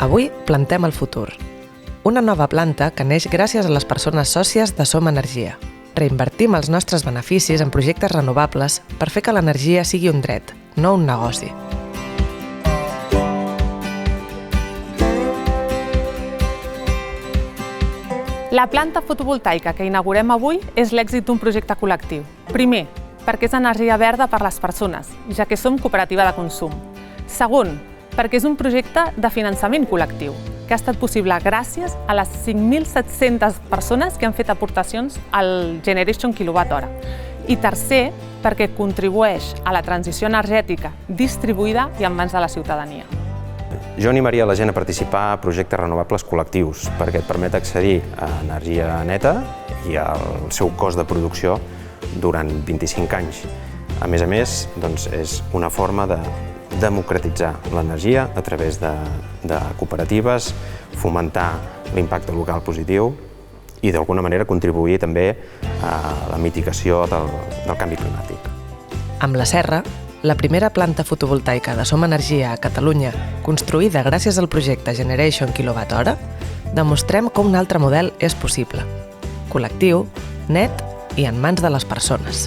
Avui plantem el futur. Una nova planta que neix gràcies a les persones sòcies de Som Energia. Reinvertim els nostres beneficis en projectes renovables per fer que l'energia sigui un dret, no un negoci. La planta fotovoltaica que inaugurem avui és l'èxit d'un projecte col·lectiu. Primer, perquè és energia verda per les persones, ja que som cooperativa de consum. Segon, perquè és un projecte de finançament col·lectiu, que ha estat possible gràcies a les 5.700 persones que han fet aportacions al Generation kWh. I tercer, perquè contribueix a la transició energètica distribuïda i en mans de la ciutadania. Jo animaria la gent a participar a projectes renovables col·lectius perquè et permet accedir a energia neta i al seu cost de producció durant 25 anys. A més, és una forma de democratitzar l'energia a través de cooperatives, fomentar l'impacte local positiu i d'alguna manera contribuir també a la mitigació del canvi climàtic. Amb la Serra, la primera planta fotovoltaica de Som Energia a Catalunya, construïda gràcies al projecte Generation kWh, demostrem que un altre model és possible. Col·lectiu, net i en mans de les persones.